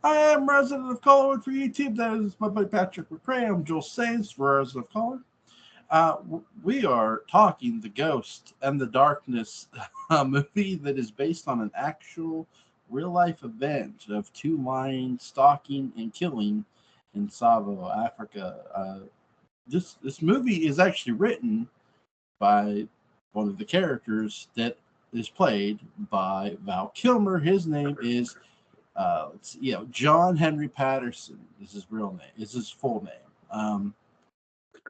I am Resident of Color for YouTube. That is my buddy Patrick McCray. I'm Joel Saints for Resident of Color. We are talking The Ghost and the Darkness, a movie that is based on an actual real life event of two lions stalking and killing in Savo, Africa. This movie is actually written by one of the characters that is played by Val Kilmer. His name is John Henry Patterson is his real name. Is his full name.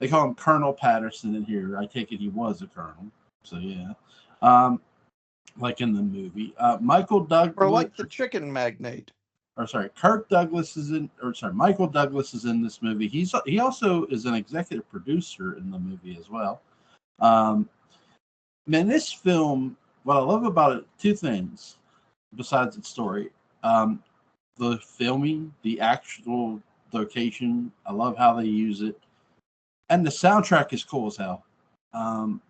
They call him Colonel Patterson in here. I take it he was a colonel. So yeah, um, like in the movie. Michael Or Douglas, like the chicken magnate. or sorry, Kirk Douglas is in, or sorry, Michael Douglas is in this movie. He also is an executive producer in the movie as well. Um, Man, this film, what I love about it, two things besides its story. Um, the filming, the actual location. I love how they use it, and the soundtrack is cool as hell. Um,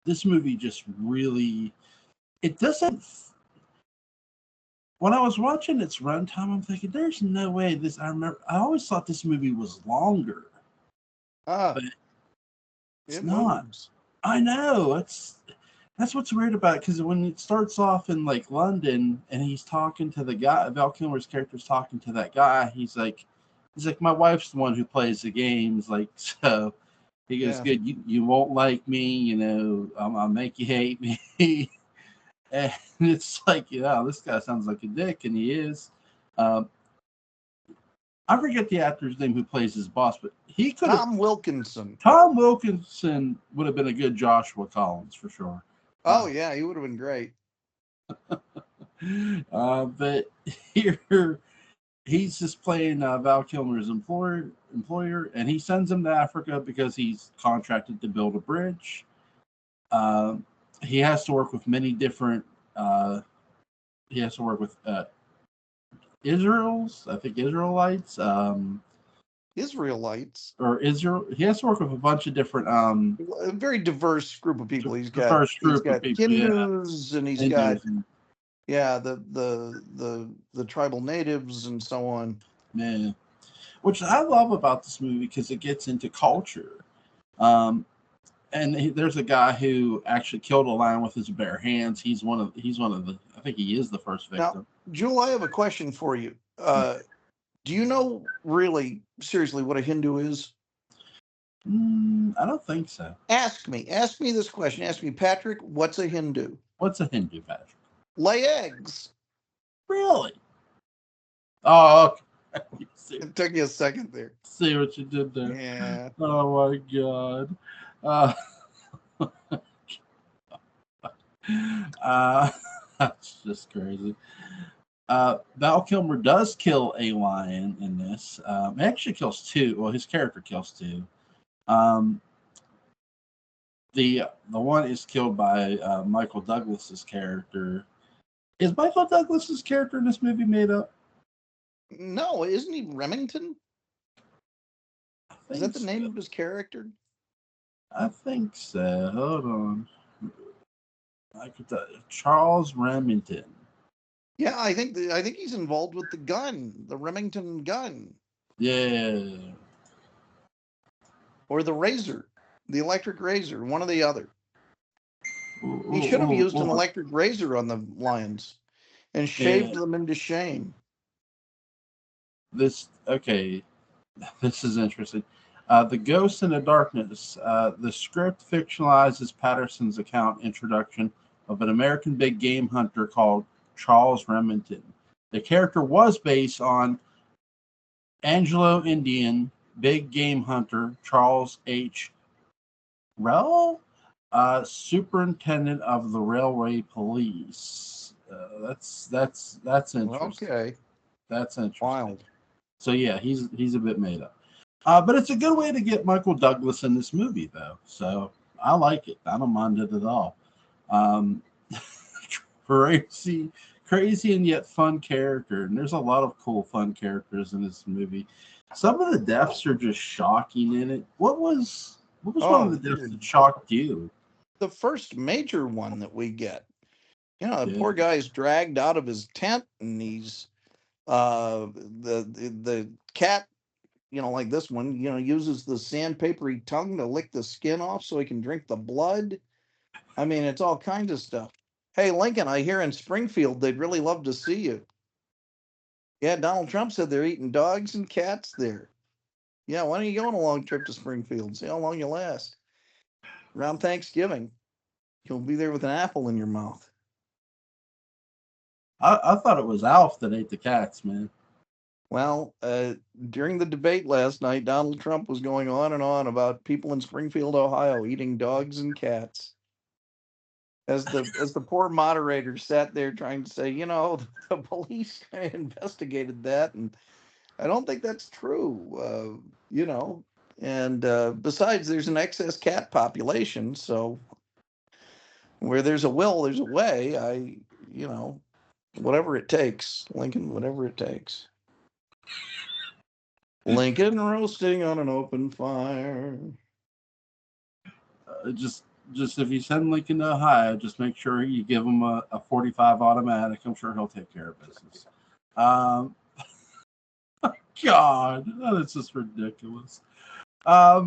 this movie just really, it doesn't. When I was watching its runtime, I'm thinking, "There's no way this." I remember, I always thought this movie was longer, Ah, but it's it not. moves. I know that's what's weird about it because when it starts off in like London and he's talking to the guy, Val Kilmer's character's talking to that guy. He's like, my wife's the one who plays the games. Like, so he goes, Yeah. good. You won't like me. I'll make you hate me. And it's like, this guy sounds like a dick, and he is. Um, I forget the actor's name who plays his boss, but he could have. Tom Wilkinson. Tom Wilkinson would have been a good Joshua Collins for sure. Oh, yeah, he would have been great. But here he's just playing Val Kilmer's employer, and he sends him to Africa because he's contracted to build a bridge. Um, he has to work with many different. He has to work with Israelites, Israelites. or Israel. He has to work with a bunch of different A very diverse group of people. the first He's group of got people. Yeah, Hindus and he's got Hindus and the tribal natives and so on. man, which I love about this movie because it gets into culture. Um, and there's a guy who actually killed a lion with his bare hands. He's one of the. I think he is the first Now, victim. Jewel, I have a question for you. Do you know really seriously what a Hindu is? I don't think so. Ask me this question. Ask me, Patrick, what's a Hindu? What's a Hindu Patrick? Lay eggs. Really? Oh, okay. It took you a second there. See what you did there. Yeah. Oh my god. Uh, uh, that's just crazy. Val Kilmer does kill a lion in this. He actually kills two. Well, his character kills two. Um, the one is killed by Michael Douglas's character. Is Michael Douglas's character in this movie made up? No, isn't he Remington? I Is that think the name so. of his character? I think so. Hold on. Charles Remington. Yeah, I think he's involved with the gun, the Remington gun, Yeah. or the razor, the electric razor, one or the other. Ooh, He should have ooh, used ooh, an ooh. electric razor on the lions and Yeah. shaved them into shame. This okay. This is interesting. The Ghost in the Darkness. The script fictionalizes Patterson's account introduction of an American big game hunter called Charles Remington. The character was based on Anglo Indian big game hunter Charles H. Rell, superintendent of the railway police. That's interesting. Okay, That's interesting. wild. So yeah, he's a bit made up. But it's a good way to get Michael Douglas in this movie, though. So I like it. I don't mind it at all. Um, crazy, crazy and yet fun character, and there's a lot of cool, fun characters in this movie. Some of the deaths are just shocking in it. What was one of Oh, the deaths that dude, shocked you? the first major one that we get. You know, the Yeah, poor guy's dragged out of his tent and he's The cat, like this one, uses the sandpapery tongue to lick the skin off so he can drink the blood. I mean, it's all kinds of stuff. Hey, Lincoln, I hear in Springfield they'd really love to see you. Yeah, Donald Trump said they're eating dogs and cats there. Yeah, why don't you go on a long trip to Springfield? See how long you last. Around Thanksgiving, you'll be there with an apple in your mouth. I thought it was Alf that ate the cats, man. Well, during the debate last night, Donald Trump was going on and on about people in Springfield, Ohio, eating dogs and cats. As the poor moderator sat there trying to say, the police investigated that, and I don't think that's true. And besides, there's an excess cat population, so where there's a will, there's a way. Whatever it takes, Lincoln, whatever it takes. Lincoln roasting on an open fire. Just if you send Lincoln to Ohio, just make sure you give him a 45 automatic. I'm sure he'll take care of business. God, that's just ridiculous. But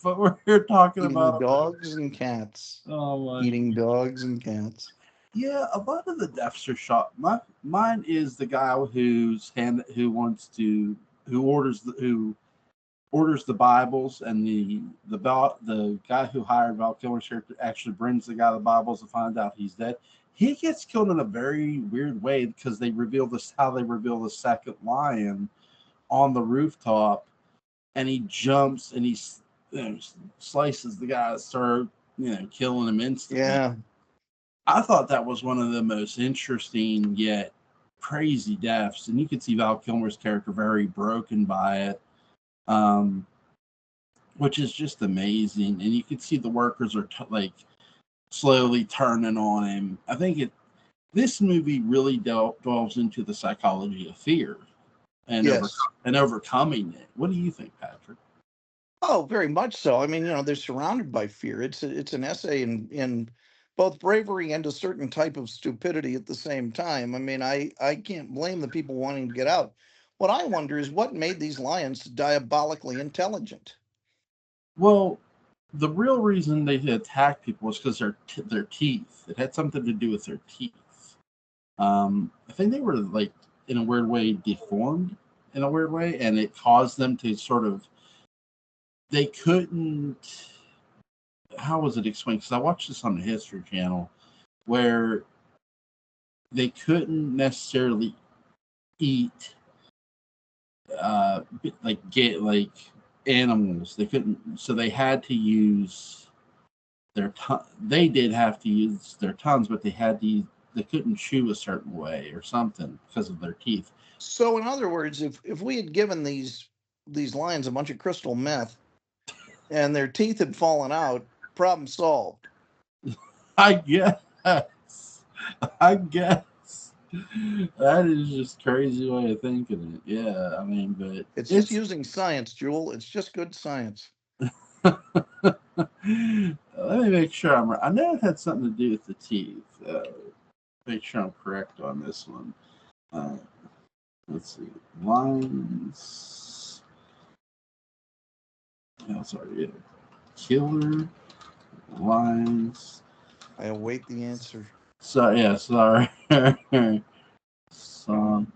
we're here talking about dogs and cats. Oh my! Eating dogs and cats. Yeah, a lot of the deaths are shot. Mine is the guy who orders the Bibles, and the guy who hired Val Kilmer's character actually brings the guy the Bibles to find out he's dead. He gets killed in a very weird way because they reveal the second lion on the rooftop, and he jumps and he slices the guy's throat, killing him instantly. Yeah. I thought that was one of the most interesting yet crazy deaths, and you could see Val Kilmer's character very broken by it, which is just amazing. And you could see the workers are slowly turning on him. I think this movie really delves into the psychology of fear and overcoming it. What do you think, Patrick? Oh, very much so. I mean, they're surrounded by fear. It's an essay in both bravery and a certain type of stupidity at the same time. I mean, I can't blame the people wanting to get out. What I wonder is what made these lions diabolically intelligent. Well, the real reason they attack people was because their teeth. It had something to do with their teeth. I think they were in a weird way deformed in a weird way, and it caused them to sort of. They couldn't. How was it explained? Because I watched this on the History Channel, where they couldn't necessarily eat animals. They couldn't, so they had to use their tongue. They did have to use their tongues, but they couldn't chew a certain way or something because of their teeth. So, in other words, if we had given these lions a bunch of crystal meth and their teeth had fallen out, problem solved. I guess. That is just crazy way of thinking it. Yeah, I mean, but it's just using science, Jewel. It's just good science. Let me make sure I'm right. I know it had something to do with the teeth. Make sure I'm correct on this one. Let's see. Lions. Oh, sorry. Yeah. Killer lions. I await the answer. So yeah, sorry. Some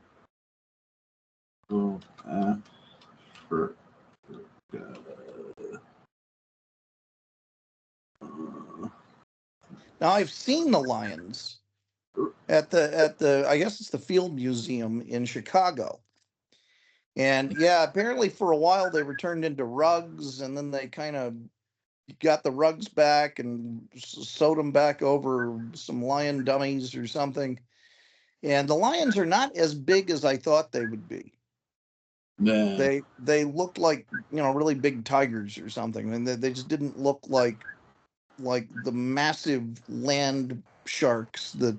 Africa. Now I've seen the lions at the I guess it's the Field Museum in Chicago. And yeah, apparently for a while they were turned into rugs, and then they kind of got the rugs back and sewed them back over some lion dummies or something. And the lions are not as big as I thought they would be. Yeah. They looked like, really big tigers or something, and they just didn't look like the massive land sharks that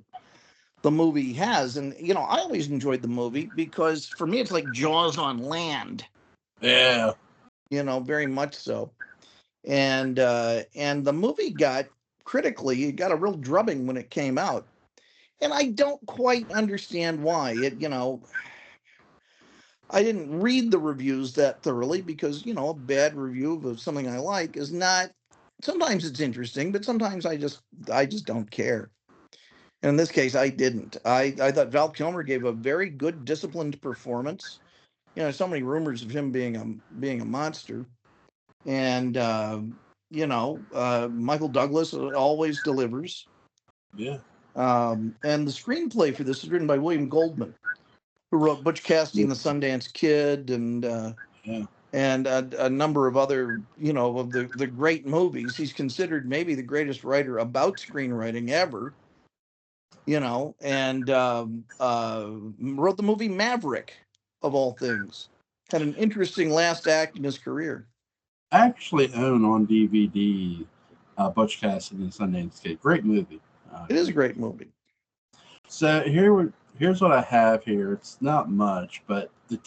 the movie has. And I always enjoyed the movie because for me it's like Jaws on land. Yeah. Very much so. And the movie got critically, it got a real drubbing when it came out. And I don't quite understand why. I didn't read the reviews that thoroughly because, a bad review of something I like is not. Sometimes it's interesting, but sometimes I just don't care. And in this case, I didn't. I thought Val Kilmer gave a very good, disciplined performance. So many rumors of him being a monster, and Michael Douglas always delivers. Yeah. And the screenplay for this is written by William Goldman, who wrote Butch Cassidy and the Sundance Kid, and a number of other, of the great movies. He's considered maybe the greatest writer about screenwriting ever. And wrote the movie Maverick, of all things. Had an interesting last act in his career. I actually own on DVD Butch Cassidy and the Sundance Kid. Great movie. It is a great movie. So here's what I have here. It's not much, but the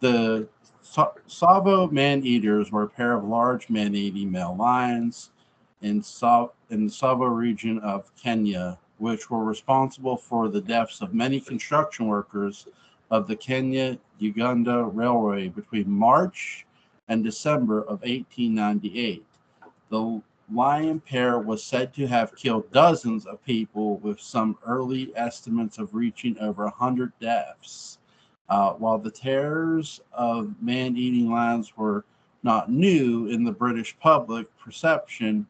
Tsavo man-eaters were a pair of large man-eating male lions in the Tsavo region of Kenya, which were responsible for the deaths of many construction workers of the Kenya-Uganda Railway between March and December of 1898. The lion pair was said to have killed dozens of people, with some early estimates of reaching over 100 deaths. While the terrors of man-eating lions were not new in the British public perception,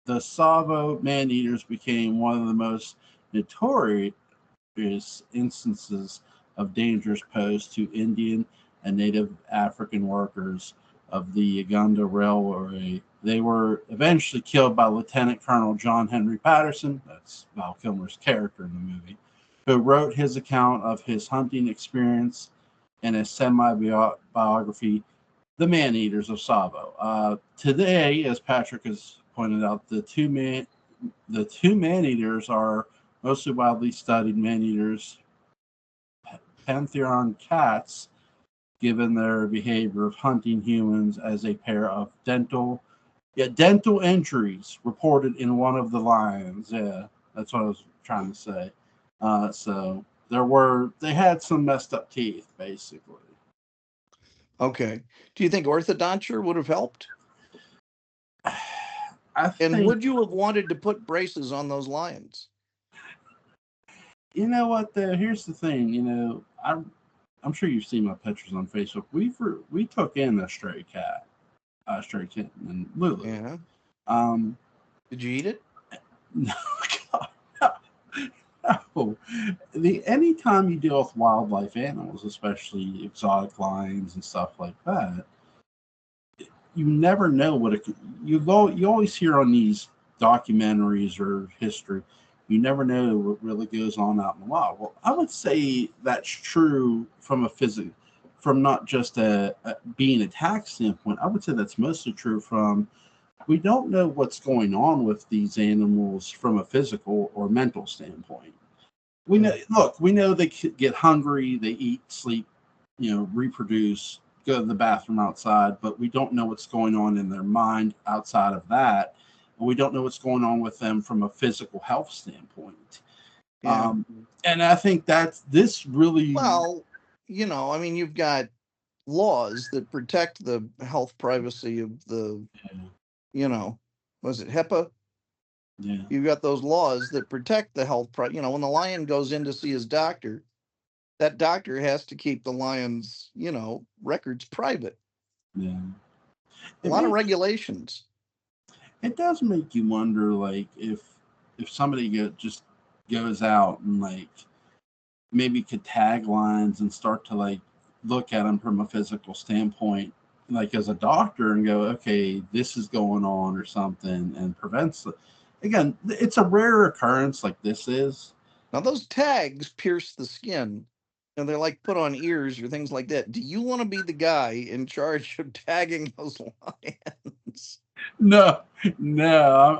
the Tsavo man-eaters became one of the most notorious instances of dangers posed to Indian and Native African workers of the Uganda Railway. They were eventually killed by Lieutenant Colonel John Henry Patterson, that's Val Kilmer's character in the movie, who wrote his account of his hunting experience in a semi-biography, The Man-Eaters of Tsavo. Today, as Patrick has pointed out, the two man-eaters are mostly widely studied man-eaters, pantheron cats, given their behavior of hunting humans as a pair of dental injuries reported in one of the lions. Yeah, that's what I was trying to say. So they had some messed up teeth, basically. Okay. Do you think orthodonture would have helped? And would you have wanted to put braces on those lions? You know what? Here's the thing. I'm sure you've seen my pictures on Facebook. We took in a stray cat, stray kitten, and Lulu. Yeah. Did you eat it? No, God, no. Anytime you deal with wildlife animals, especially exotic lions and stuff like that, you never know what you always hear on these documentaries or history. You never know what really goes on out in the wild. Well, I would say that's true from from not just a being attacked standpoint. I would say that's mostly true from we don't know what's going on with these animals from a physical or mental standpoint. We know they get hungry, they eat, sleep, reproduce, go to the bathroom outside, but we don't know what's going on in their mind outside of that. And we don't know what's going on with them from a physical health standpoint. Yeah. And I think this really. Well, you've got laws that protect the health privacy of the, was it HIPAA? Yeah. You've got those laws that protect the health. When the lion goes in to see his doctor, that doctor has to keep the lion's, records private. Yeah. A lot of regulations. It does make you wonder, like, if somebody just goes out and, like, maybe could tag lines and start to, like, look at them from a physical standpoint, like as a doctor, and go, okay, this is going on or something, and prevents it. Again, it's a rare occurrence like this is. Now, those tags pierce the skin, and they're like put on ears or things like that. Do you want to be the guy in charge of tagging those lions? No,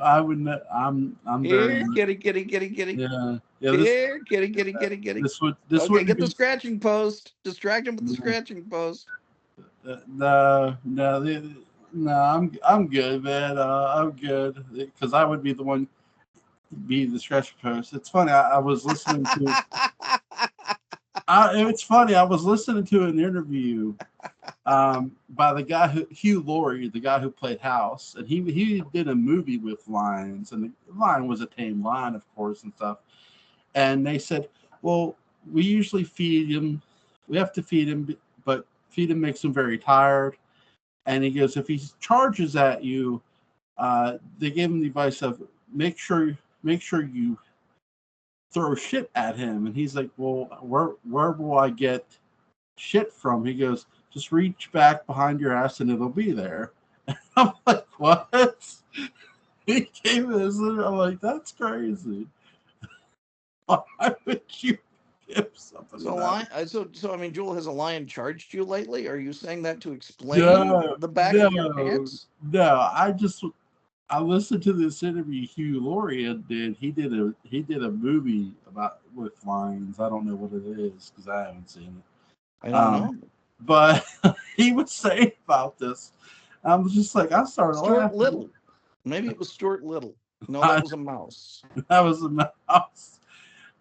I wouldn't. I'm very. Kitty. Yeah. Here, kitty. This would get the scratching post. Distract him with the scratching post. No, I'm good, man. I'm good because I would be the one be the scratching post. It's funny. I was listening to. It's funny. I was listening to an interview by the guy Hugh Laurie, the guy who played House, and he did a movie with lions, and the lion was a tame lion, of course, and stuff. And they said, well, we usually feed him. We have to feed him, but feed him makes him very tired. And he goes, if he charges at you, they gave him the advice of make sure you throw shit at him. And he's like, well, where will I get shit from? He goes, just reach back behind your ass and it'll be there. And I'm like, what? He gave this, and I'm like, that's crazy. Why would you give something So that? I mean, Jewel, has a lion charged you lately? Are you saying that to explain No, the back of your no, pants? no. I listened to this interview Hugh Laurie did. He did a movie about with lions. I don't know what it is because I haven't seen I it. don't know. But he was saying about this. I was just like, I started Stuart laughing. Little. Maybe it was Stuart Little. No, I- that was a mouse. That was a mouse.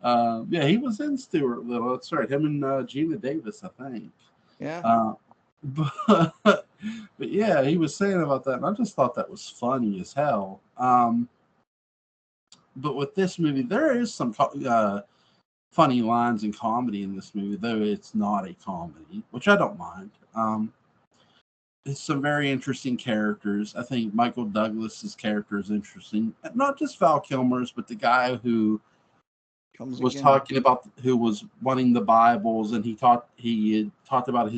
Yeah, he was in Stuart Little. That's right. Him and Gina Davis, I think. Yeah. But yeah, he was saying about that, and I just thought that was funny as hell. But with this movie, there is some funny lines and comedy in this movie, though it's not a comedy, which I don't mind. It's some very interesting characters. I think Michael Douglas's character is interesting. Not just Val Kilmer's, but the guy who was talking about who was wanting the Bibles, and he had talked about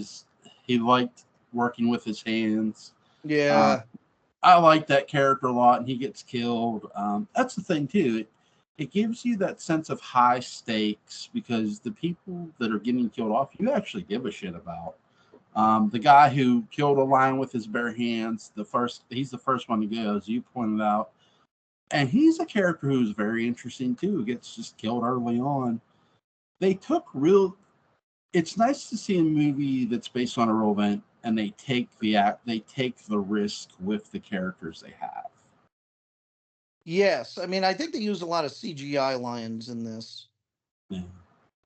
he liked working with his hands. Yeah. I like that character a lot, and he gets killed. That's the thing too. It gives you that sense of high stakes because the people that are getting killed off, you actually give a shit about. The guy who killed a lion with his bare hands, he's the first one to go, as you pointed out. And he's a character who's very interesting too, who gets just killed early on. It's nice to see a movie that's based on a real event and they take the risk with the characters they have. Yes. I mean, I think they used a lot of CGI lions in this Yeah.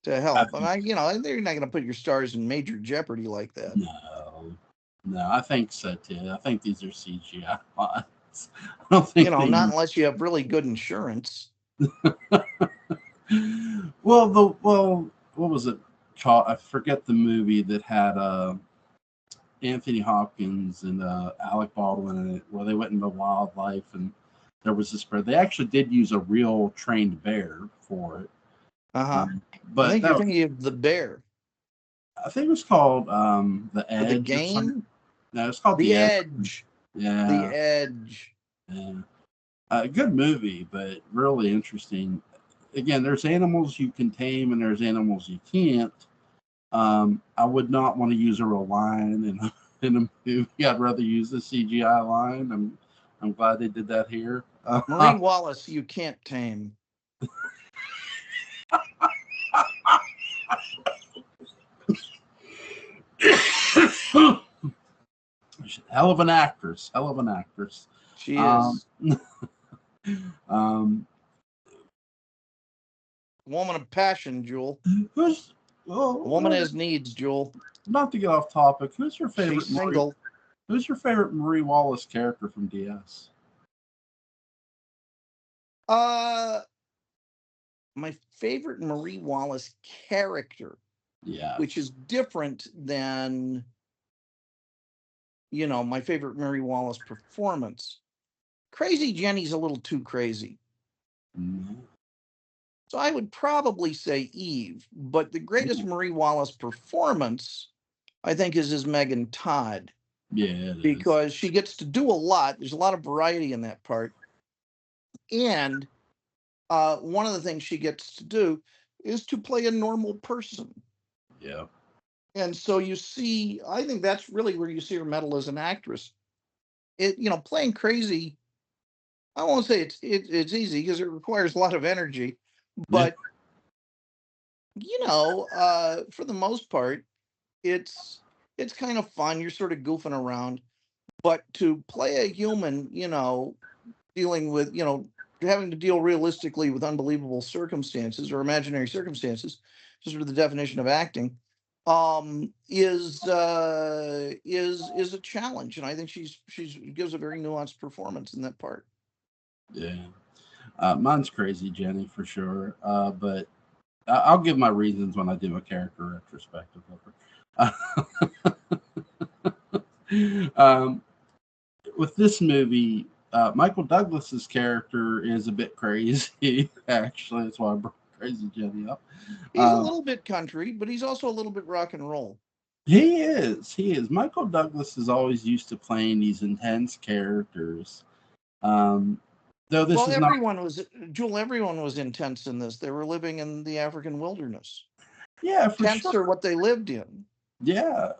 to help. And they're not going to put your stars in major jeopardy like that. No, I think so too. I think these are CGI lines. I don't think not unless you have really good insurance. Well, what was it? I forget the movie that had Anthony Hopkins and Alec Baldwin in it, where they went into wildlife and there was this bear. They actually did use a real trained bear for it. But I think you're thinking of The Bear. I think it was called The Edge. The Game? No, it's called The Edge. Yeah. The Edge. Yeah. Good movie, but really interesting. Again, there's animals you can tame and there's animals you can't. I would not want to use a real lion in a movie. I'd rather use the CGI lion. I'm glad they did that here. Marie Wallace, you can't tame. Hell of an actress. She is. Woman of passion, Jewel. A woman has needs, Jewel. Not to get off topic, who's your favorite? She's single. Who's your favorite Marie Wallace character from DS? My favorite Marie Wallace character, which is different than, my favorite Marie Wallace performance. Crazy Jenny's a little too crazy. Mm-hmm. So I would probably say Eve, but the greatest Marie Wallace performance, I think, is Megan Todd. Yeah, because she gets to do a lot. There's a lot of variety in that part. And one of the things she gets to do is to play a normal person. Yeah. And so you see, I think that's really where you see her mettle as an actress. Playing crazy, I won't say it's easy because it requires a lot of energy, but for the most part, it's kind of fun. You're sort of goofing around, but to play a human, dealing with, having to deal realistically with unbelievable circumstances or imaginary circumstances, just sort of the definition of acting, is a challenge, and I think she's gives a very nuanced performance in that part. Yeah. Mine's Crazy Jenny for sure. But I'll give my reasons when I do a character retrospective of her. With this movie, Michael Douglas's character is a bit crazy. Actually, that's why I brought Crazy Jenny up. He's a little bit country, but he's also a little bit rock and roll. He is. He is. Michael Douglas is always used to playing these intense characters. Though this Well, is everyone was intense in this. They were living in the African wilderness. Yeah, for Tents sure. are what they lived in. Yeah.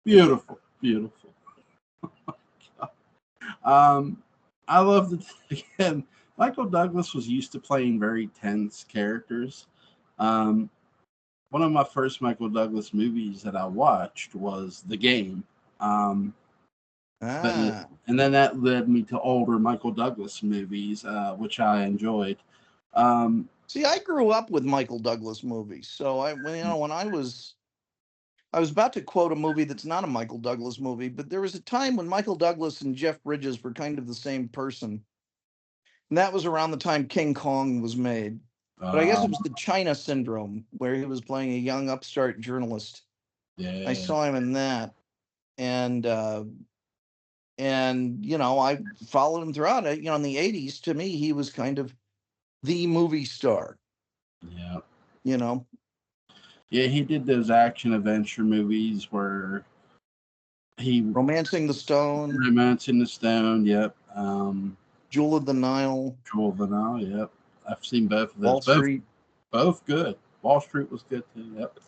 Beautiful, beautiful. I love that again. Michael Douglas was used to playing very tense characters. One of my first Michael Douglas movies that I watched was The Game. And then that led me to older Michael Douglas movies, which I enjoyed. See, I grew up with Michael Douglas movies, so when I was about to quote a movie that's not a Michael Douglas movie, but there was a time when Michael Douglas and Jeff Bridges were kind of the same person, and that was around the time King Kong was made. But I guess it was the China Syndrome, where he was playing a young upstart journalist. Yeah. I saw him in that, and I followed him throughout it. In the 80s, to me, he was kind of the movie star. Yeah. Yeah, he did those action adventure movies where Romancing the Stone. Yep. Jewel of the Nile. Yep. I've seen both of those. Wall Street. Both good. Wall Street was good too. Yep.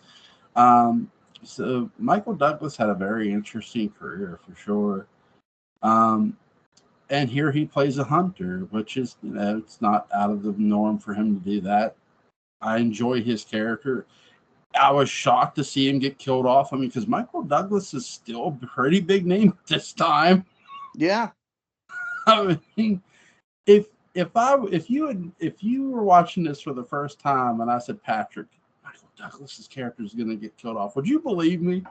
So Michael Douglas had a very interesting career for sure. And here he plays a hunter, which is, it's not out of the norm for him to do that. I enjoy his character. I was shocked to see him get killed off. I mean, because Michael Douglas is still a pretty big name at this time. Yeah. I mean, if you were watching this for the first time and I said, Patrick, Michael Douglas's character is going to get killed off, would you believe me?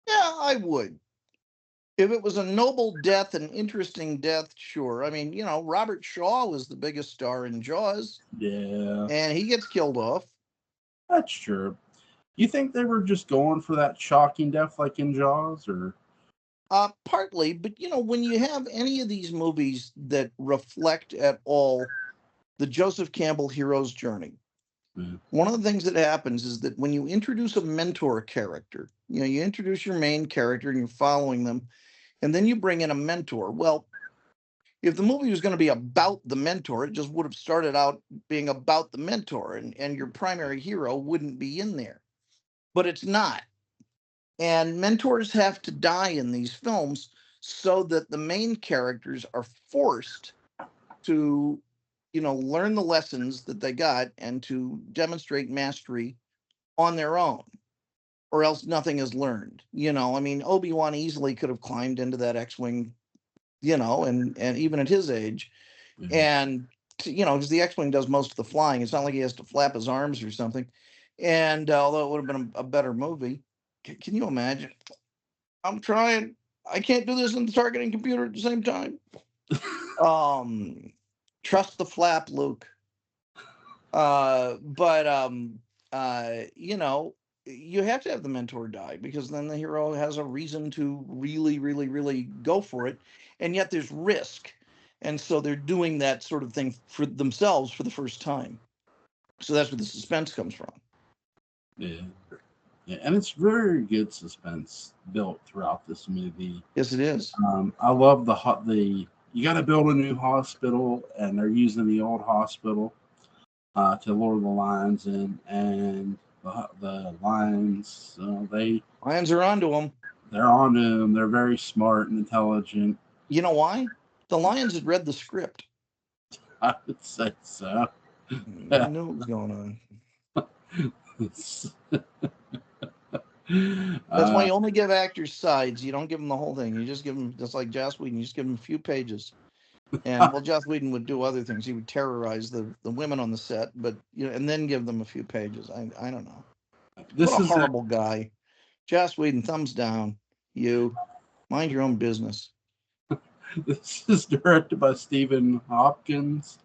Yeah, I would. If it was a noble death, an interesting death, sure. I mean, Robert Shaw was the biggest star in Jaws. Yeah. And he gets killed off. That's true. You think they were just going for that shocking death like in Jaws, or? Partly, but when you have any of these movies that reflect at all the Joseph Campbell hero's journey, one of the things that happens is that when you introduce a mentor character, you introduce your main character and you're following them, and then you bring in a mentor. Well, if the movie was going to be about the mentor, it just would have started out being about the mentor, and your primary hero wouldn't be in there. But it's not. And mentors have to die in these films so that the main characters are forced to, learn the lessons that they got and to demonstrate mastery on their own, or else nothing is learned. I mean, Obi-Wan easily could have climbed into that X-Wing, and even at his age, and, because the X-Wing does most of the flying. It's not like he has to flap his arms or something. And although it would have been a better movie, can you imagine? I'm trying. I can't do this in the targeting computer at the same time. Trust the flap, Luke. You have to have the mentor die, because then the hero has a reason to really, really, really go for it. And yet there's risk. And so they're doing that sort of thing for themselves for the first time. So that's where the suspense comes from. Yeah. Yeah, and it's very good suspense built throughout this movie. Yes, it is. I love the you got to build a new hospital, and they're using the old hospital to lure the lions in, and the lions lions are onto them. They're onto them. They're very smart and intelligent. You know why? The lions had read the script. I would say so. I knew what was going on. That's why you only give actors sides. You don't give them the whole thing. You just give them, just like Joss Whedon, you just give them a few pages. And well, Joss Whedon would do other things. He would terrorize the women on the set, but and then give them a few pages. I don't know. This What a is horrible guy. Joss Whedon, thumbs down. You mind your own business. this is directed by Stephen Hopkins.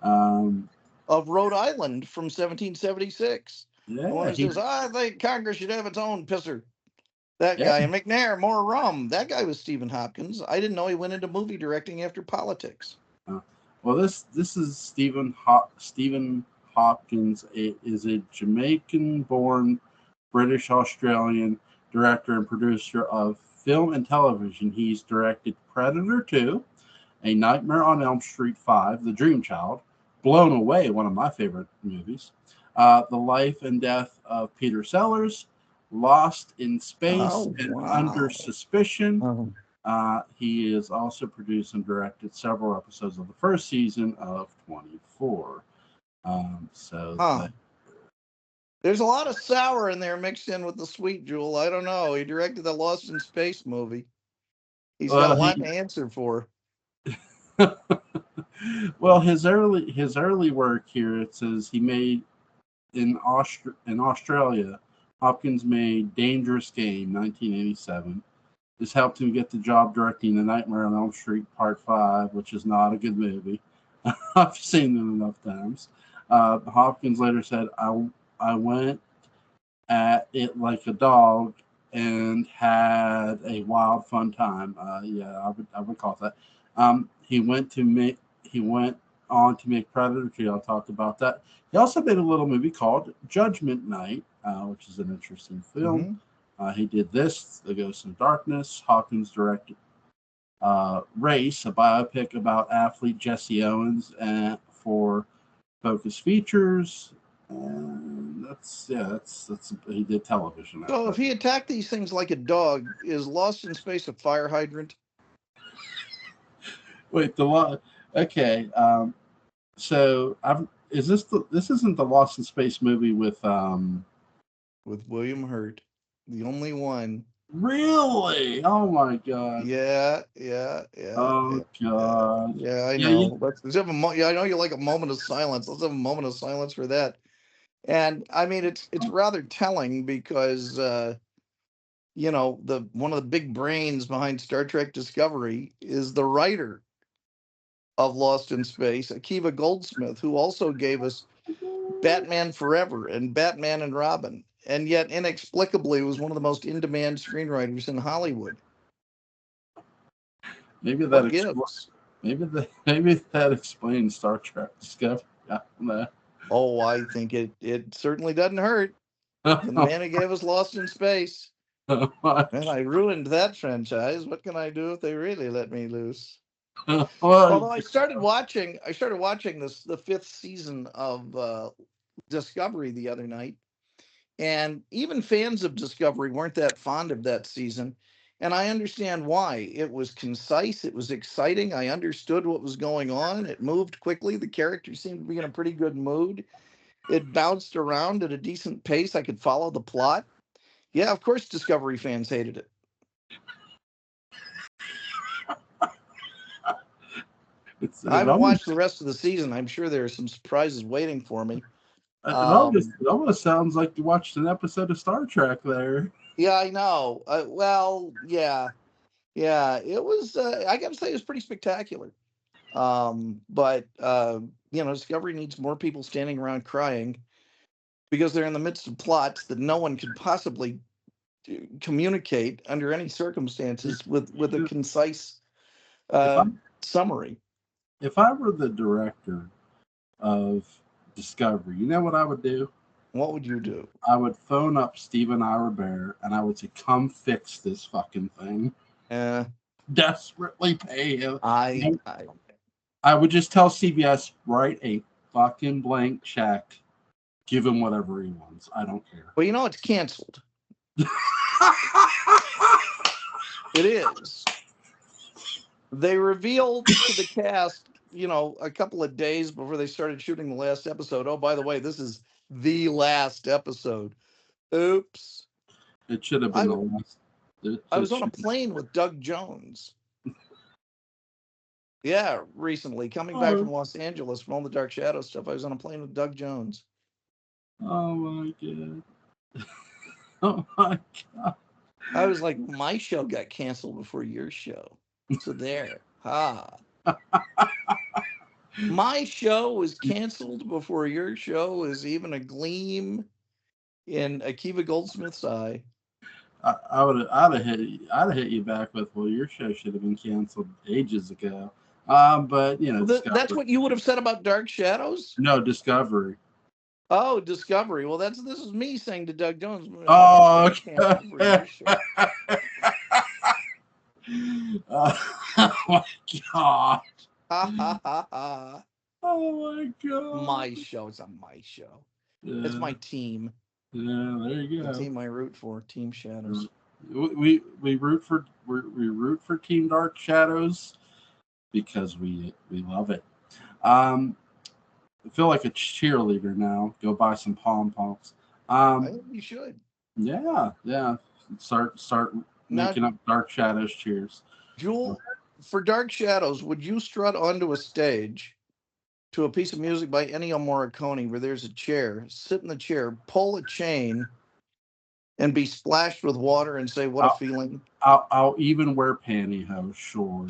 Of Rhode Island from 1776. The one Yeah, who says, I think Congress should have its own pisser. That yeah. guy. And McNair, more rum. That guy was Stephen Hopkins. I didn't know he went into movie directing after politics. Well, this is Stephen Hopkins is a Jamaican-born British Australian director and producer of film and television. He's directed Predator 2, A Nightmare on Elm Street 5, The Dream Child, Blown Away, one of my favorite movies, The Life and Death of Peter Sellers, Lost in Space, Oh, and Under wow. Suspicion. Oh. He has also produced and directed several episodes of the first season of 24. Huh. There's a lot of sour in there mixed in with the sweet, Jewel. I don't know. He directed the Lost in Space movie. He's got a lot to answer for. Well, his early work here, it says he made in Australia. Hopkins made Dangerous Game, 1987. This helped him get the job directing The Nightmare on Elm Street Part 5, which is not a good movie. I've seen them enough times. Hopkins later said, I went at it like a dog and had a wild, fun time. Yeah, I would call it that. He went on to make Predator 2. I'll talk about that. He also made a little movie called Judgment Night, which is an interesting film. He did this, The Ghost in Darkness. Hopkins directed Race, a biopic about athlete Jesse Owens, and for Focus Features. And that's he did television. So if he attacked these things like a dog, is Lost in Space a fire hydrant? Wait, okay. So this isn't the Lost in Space movie with William Hurt, the only one. Really? Oh my god. Yeah. Oh god. Yeah, I know. Let's have I know you like a moment of silence. Let's have a moment of silence for that. And I mean, it's rather telling because one of the big brains behind Star Trek Discovery is the writer of Lost in Space, Akiva Goldsmith, who also gave us Batman Forever and Batman and Robin, and yet inexplicably was one of the most in-demand screenwriters in Hollywood. Maybe that explains Star Trek Discovery. Oh, I think it certainly doesn't hurt. The man who gave us Lost in Space. And I ruined that franchise. What can I do if they really let me loose? Although I started watching the 5th season of Discovery the other night, and even fans of Discovery weren't that fond of that season, and I understand why. It was concise, it was exciting, I understood what was going on, it moved quickly, the characters seemed to be in a pretty good mood, it bounced around at a decent pace, I could follow the plot. Yeah, of course Discovery fans hated it. I haven't watched the rest of the season. I'm sure there are some surprises waiting for me. It almost sounds like you watched an episode of Star Trek there. Yeah, I know. Well, yeah. It was. I got to say, it was pretty spectacular. But Discovery needs more people standing around crying because they're in the midst of plots that no one could possibly communicate under any circumstances with a concise summary. If I were the director of Discovery, you know what I would do? What would you do? I would phone up Stephen Ira Bear and I would say, "Come fix this fucking thing." Desperately pay him. I would just tell CBS, write a fucking blank check, give him whatever he wants. I don't care. Well, it's canceled. It is. They revealed to the cast, a couple of days before they started shooting the last episode. Oh, by the way, this is the last episode. Oops. It should have been the last. I was on a plane with Doug Jones. Yeah, recently coming back from Los Angeles from all the Dark Shadows stuff. I was on a plane with Doug Jones. Oh my god! Oh my god! I was like, my show got canceled before your show. So there, my show was canceled before your show was even a gleam in Akiva Goldsmith's eye. I'd have hit you back with, well, your show should have been canceled ages ago. But you know, that's what you would have said about Dark Shadows. No, Discovery. Oh, Discovery. Well, this is me saying to Doug Jones. Oh, okay. Oh my god. Oh my god. My show is on my show. Yeah. It's my team. Yeah, there you go. The team I root for, Team Shadows. We root for Team Dark Shadows because we love it. I feel like a cheerleader now. Go buy some pom-poms. I think you should. Yeah. Start making up Dark Shadows cheers. Jewel, for Dark Shadows, would you strut onto a stage to a piece of music by Ennio Morricone where there's a chair, sit in the chair, pull a chain, and be splashed with water and say, what a feeling? I'll even wear pantyhose, sure.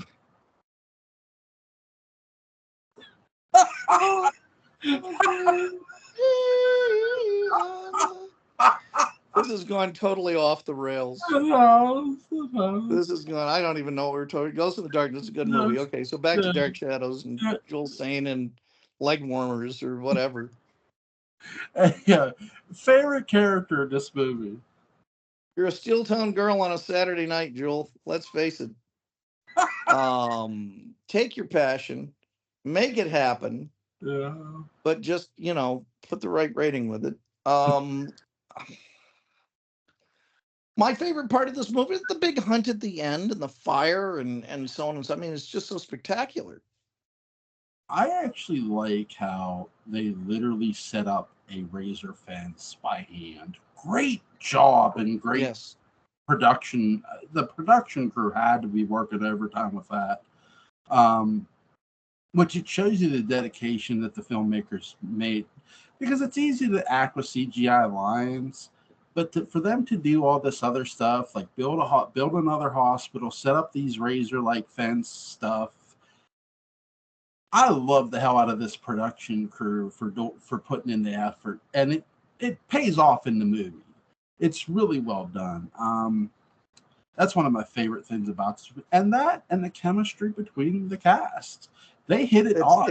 This has gone totally off the rails. This is gone. I don't even know what we're talking. Ghost in the Darkness is a good movie. Okay, so back to Dark Shadows and Joel Sane and leg warmers or whatever. Yeah, favorite character in this movie. You're a Steel Town girl on a Saturday night, Joel. Let's face it. Take your passion, make it happen. Yeah. But just, put the right rating with it. My favorite part of this movie is the big hunt at the end and the fire and so on and so. I mean, it's just so spectacular. I actually like how they literally set up a razor fence by hand. Great job and great production. The production crew had to be working overtime with that. Which it shows you the dedication that the filmmakers made, because it's easy to act with CGI lines, but for them to do all this other stuff, like build another hospital, set up these razor-like fence stuff, I love the hell out of this production crew for putting in the effort, and it pays off in the movie. It's really well done. That's one of my favorite things about this, and the chemistry between the cast. They hit it off.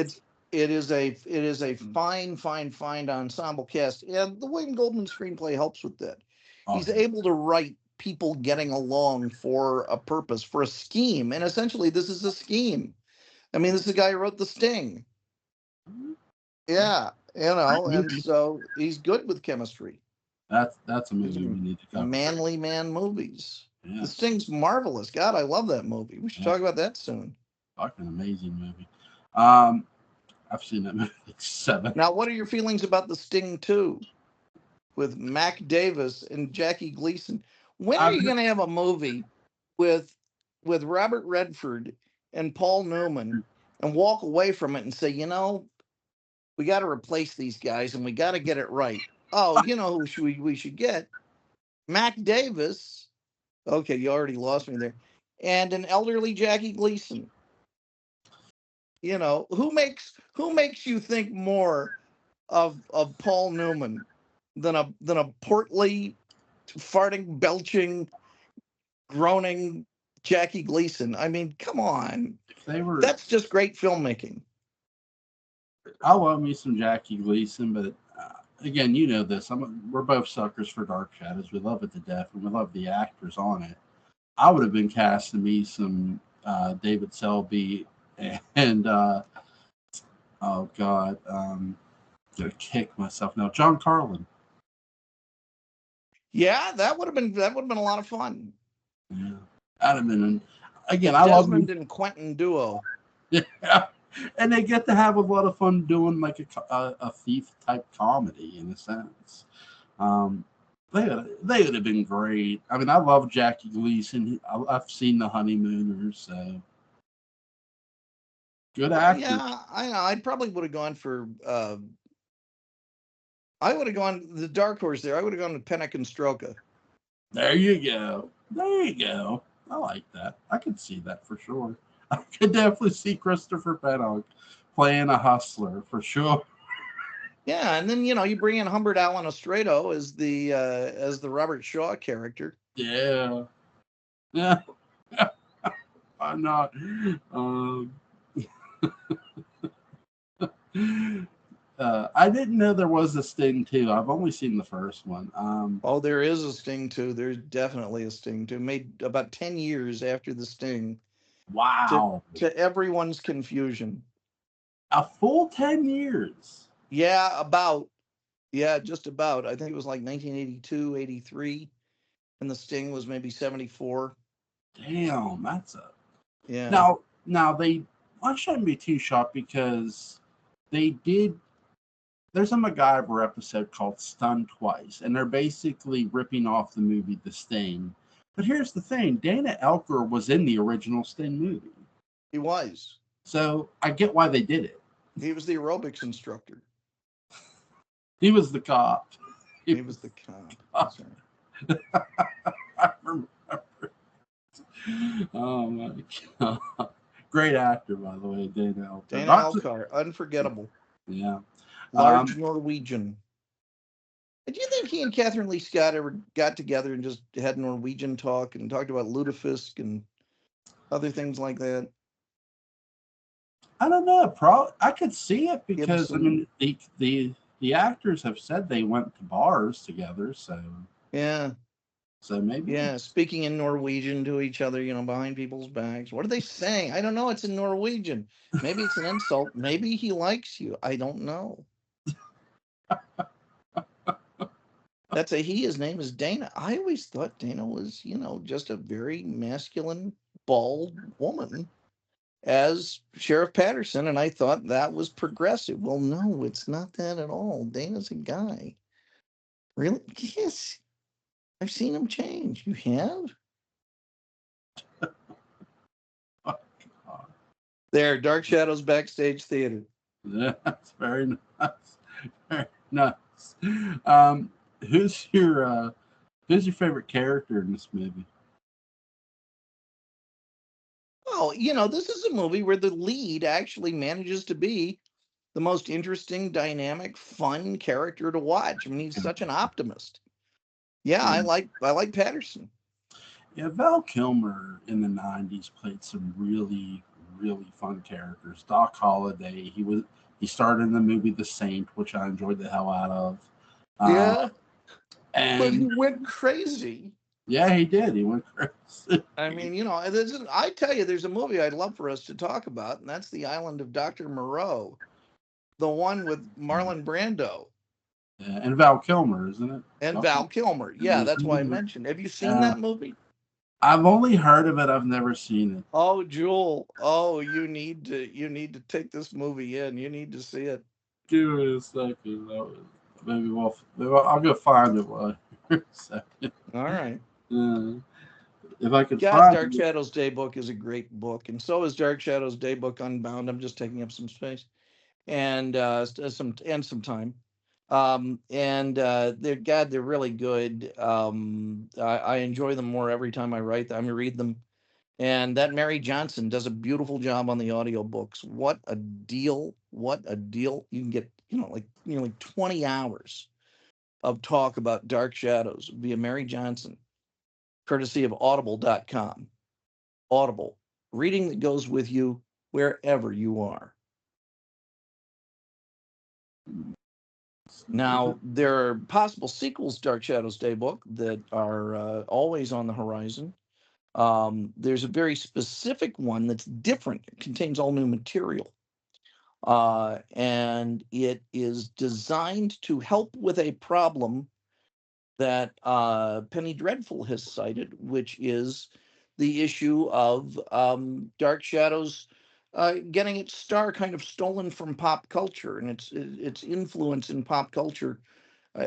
It is a fine ensemble cast, and the William Goldman screenplay helps with that. He's able to write people getting along for a purpose, for a scheme, and essentially this is a scheme. I mean, this is the guy who wrote The Sting. Yeah, and so he's good with chemistry. That's a movie we need to cover. Manly man movies. Yeah. The Sting's marvelous. God, I love that movie. We should talk about that soon. Fucking amazing movie. I've seen that movie like 7. Now, what are your feelings about The Sting 2 with Mac Davis and Jackie Gleason? When are you going to have a movie with Robert Redford and Paul Newman and walk away from it and say, we got to replace these guys and we got to get it right? Oh, who we should get? Mac Davis. Okay, you already lost me there. And an elderly Jackie Gleason. Who makes you think more of Paul Newman than a portly, farting, belching, groaning Jackie Gleason? I mean, come on. That's just great filmmaking. I love me some Jackie Gleason, but again, you know this. We're both suckers for Dark Shadows. We love it to death, and we love the actors on it. I would have been casting me some David Selby and oh god, I'm gonna kick myself now. John Carlin. Yeah, that would have been a lot of fun. Yeah, that'd have been. Again, I love Desmond and Quentin duo. Yeah, and they get to have a lot of fun doing like a thief type comedy in a sense. They would have been great. I mean, I love Jackie Gleason. I've seen The Honeymooners, so good actor. Yeah, I probably would have gone for. I would have gone the dark horse there. I would have gone with Pennick and Stroka. There you go. There you go. I like that. I could see that for sure. I could definitely see Christopher Pennock playing a hustler for sure. Yeah, and then you bring in Humbert Allen Estredo as the Robert Shaw character. Yeah. Yeah. I'm not. I didn't know there was a Sting 2. I've only seen the first one. Oh, there is a Sting 2. There's definitely a Sting 2. Made about 10 years after the Sting. Wow. To everyone's confusion. A full 10 years. Yeah, about. Yeah, just about. I think it was like 1982, 83. And the Sting was maybe 74. Damn, that's a. Yeah. Now they. I shouldn't be too shocked because they did. There's a MacGyver episode called Stunned Twice, and they're basically ripping off the movie The Sting. But here's the thing: Dana Elker was in the original Sting movie. He was. So I get why they did it. He was the aerobics instructor. He was the cop. He was the cop. That's right. I remember. Oh my god. Great actor, by the way, Dana Elker. Dana Elker, unforgettable. Yeah. Large Norwegian. Do you think he and Catherine Lee Scott ever got together and just had Norwegian talk and talked about lutefisk and other things like that? I don't know. I could see it because Gibson. I mean the actors have said they went to bars together, so yeah. So maybe. Yeah, speaking in Norwegian to each other, behind people's backs. What are they saying? I don't know. It's in Norwegian. Maybe it's an insult. Maybe he likes you. I don't know. That's a he. His name is Dana. I always thought Dana was, just a very masculine, bald woman as Sheriff Patterson. And I thought that was progressive. Well, no, it's not that at all. Dana's a guy. Really? Yes. I've seen him change. You have? Oh, there, Dark Shadows Backstage Theater. That's very nice. Very nice. Who's your favorite character in this movie? Oh, this is a movie where the lead actually manages to be the most interesting, dynamic, fun character to watch. I mean, he's such an optimist. Yeah, I like Patterson. Yeah, Val Kilmer in the 90s played some really, really fun characters. Doc Holliday, he starred in the movie The Saint, which I enjoyed the hell out of. Yeah. But he went crazy. Yeah, he did. He went crazy. I mean, I tell you, there's a movie I'd love for us to talk about, and that's The Island of Dr. Moreau, the one with Marlon Brando. Yeah, and Val Kilmer, isn't it? And Val Kilmer. Yeah, that's why I mentioned. Have you seen that movie? I've only heard of it. I've never seen it. Oh, Jewel. Oh, you need to take this movie in. You need to see it. Give me a second. Maybe I'll go find it while you're a second. All right. If I could find Dark Shadows Daybook is a great book, and so is Dark Shadows Daybook Unbound. I'm just taking up some space and some time. They're really good. I enjoy them more every time I read them. And that Mary Johnson does a beautiful job on the audiobooks. What a deal. What a deal. You can get, like nearly 20 hours of talk about Dark Shadows via Mary Johnson, courtesy of audible.com. Audible, reading that goes with you wherever you are. Now, there are possible sequels to Dark Shadows Daybook that are always on the horizon. There's a very specific one that's different. It contains all new material. And it is designed to help with a problem that Penny Dreadful has cited, which is the issue of Dark Shadows getting its star kind of stolen from pop culture and its influence in pop culture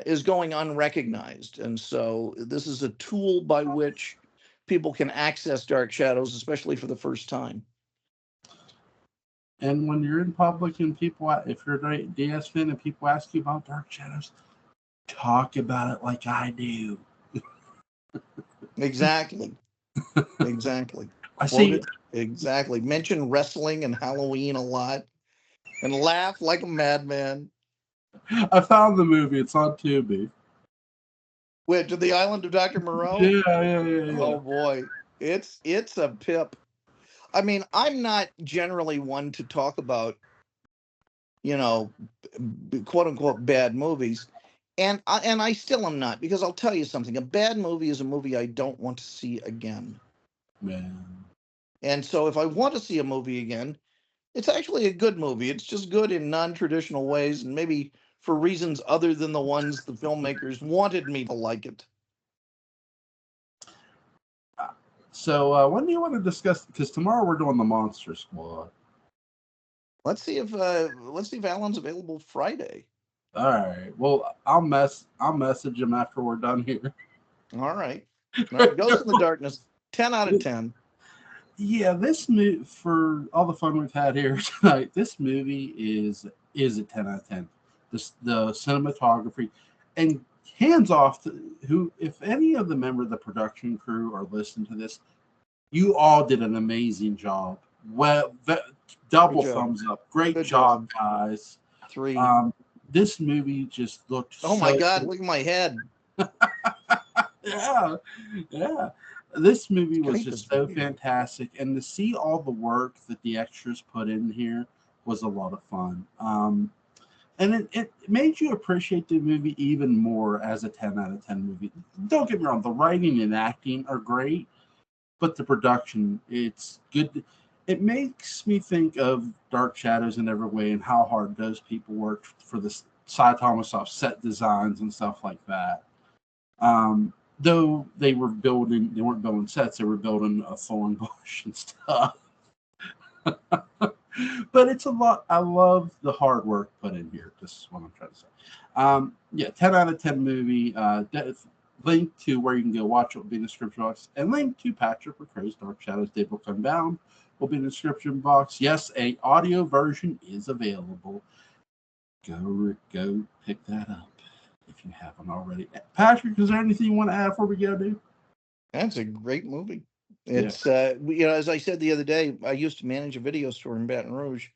is going unrecognized. And so this is a tool by which people can access Dark Shadows, especially for the first time. And when you're in public and people, if you're a DS fan and people ask you about Dark Shadows, talk about it like I do. Exactly. Exactly. I Quote see. it. Exactly. Mention wrestling and Halloween a lot and laugh like a madman. I found the movie. It's on Tubi. Wait, to the Island of Dr. Moreau? Yeah. Oh boy. It's a pip. I mean, I'm not generally one to talk about, you know, quote unquote bad movies. And I still am not, because I'll tell you something. A bad movie is a movie I don't want to see again. Man. And so if I want to see a movie again, it's actually a good movie. It's just good in non-traditional ways, and maybe for reasons other than the ones the filmmakers wanted me to like it. So when do you want to discuss? Because tomorrow we're doing the Monster Squad. Let's see if Alan's available Friday. All right. Well, I'll message him after we're done here. All right. All right. Ghost in the Darkness. 10 out of 10. Yeah, this movie, for all the fun we've had here tonight, this movie is a 10 out of 10. The cinematography, and hands off to who, if any of the members of the production crew are listening to this, you all did an amazing job. Well, double thumbs up. Great Good job, guys. 3. This movie just looked Oh my God, look at my head. Yeah. This movie was just so movie. fantastic, and to see all the work that the extras put in here was a lot of fun. And it made you appreciate the movie even more as a 10 out of 10 movie. Don't get me wrong, the writing and acting are great, but the production, it's good. It makes me think of Dark Shadows in every way and how hard those people worked for the Cy Thomasoff set designs and stuff like that. Though they weren't building sets, they were building a thorn bush and stuff. But it's a lot. I love the hard work put in here. This is what I'm trying to say. Yeah, 10 out of 10 movie. Link to where you can go watch it will be in the description box, and link to Patrick McCray's Dark Shadows Day Will Come Down will be in the description box. Yes, a audio version is available. Go pick that up if you haven't already. Patrick, is there anything you want to add before we go, dude? That's a great movie. It's as I said the other day, I used to manage a video store in Baton Rouge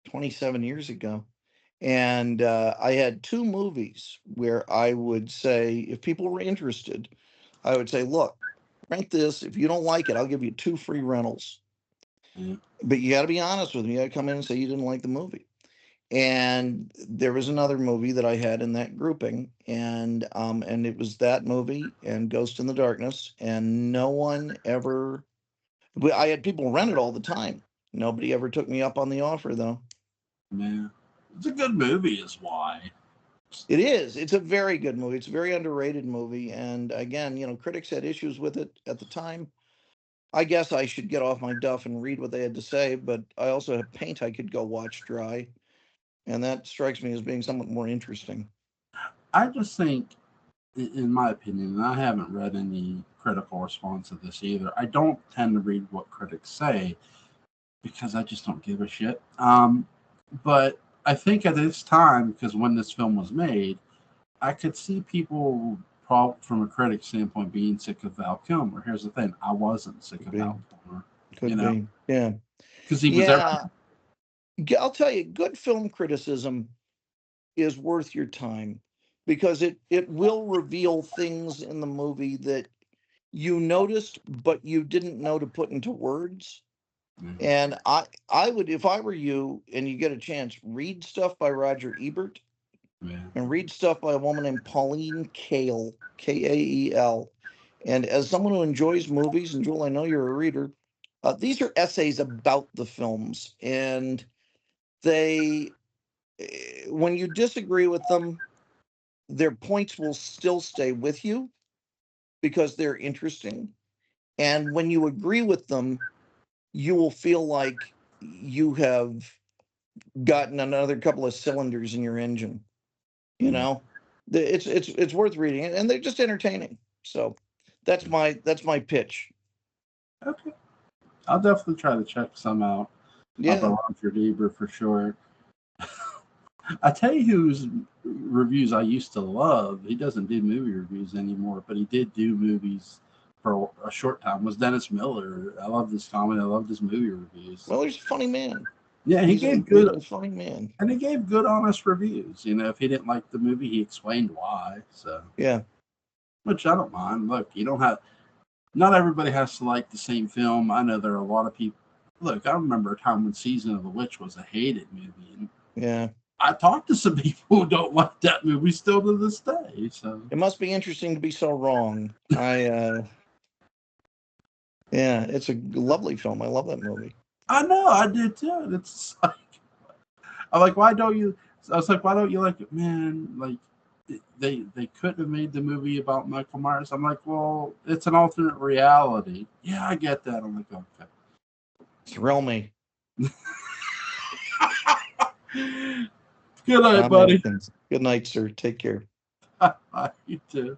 27 years ago. And I had 2 movies where I would say, if people were interested, I would say, look, rent this. If you don't like it, I'll give you 2 free rentals. Yeah. But you got to be honest with me. You got to come in and say you didn't like the movie. And there was another movie that I had in that grouping, and it was that movie and Ghost in the Darkness, and no one ever. I had people rent it all the time. Nobody ever took me up on the offer, though. Yeah, it's a good movie, is why. It is. It's a very good movie. It's a very underrated movie, and again, critics had issues with it at the time. I guess I should get off my duff and read what they had to say, but I also have paint I could go watch dry. And that strikes me as being somewhat more interesting. I just think, in my opinion, and I haven't read any critical response to this either. I don't tend to read what critics say because I just don't give a shit. But I think at this time, because when this film was made, I could see people, from a critic standpoint, being sick of Val Kilmer. Here's the thing: I wasn't sick of Val Kilmer. Could be, yeah, because he was everything. I'll tell you, good film criticism is worth your time because it will reveal things in the movie that you noticed but you didn't know to put into words. Mm-hmm. And I would, if I were you and you get a chance, read stuff by Roger Ebert and read stuff by a woman named Pauline Kael, Kael. And as someone who enjoys movies, and Joel, I know you're a reader, these are essays about the films, and they, when you disagree with them, their points will still stay with you because they're interesting. And when you agree with them, you will feel like you have gotten another couple of cylinders in your engine, you know? It's worth reading, and they're just entertaining. So that's my pitch. Okay. I'll definitely try to check some out. Yeah. By Roger Ebert for sure. I tell you whose reviews I used to love. He doesn't do movie reviews anymore, but he did do movies for a short time. Was Dennis Miller? I love this comedy. I love his movie reviews. Well, he's a funny man. Yeah, he's a funny man, and he gave good, honest reviews. You know, if he didn't like the movie, he explained why. So yeah, which I don't mind. Look, you don't have. Not everybody has to like the same film. I know there are a lot of people. Look, I remember a time when Season of the Witch was a hated movie, and yeah. I talked to some people who don't like that movie still to this day. So it must be interesting to be so wrong. Yeah, it's a lovely film. I love that movie. I know, I did too. And it's like, I'm like, why don't you? I was like, why don't you like it, man? Like, they couldn't have made the movie about Michael Myers. I'm like, well, it's an alternate reality. Yeah, I get that. I'm like, okay. Thrill me. Good night, buddy. Good night, sir. Take care. You too.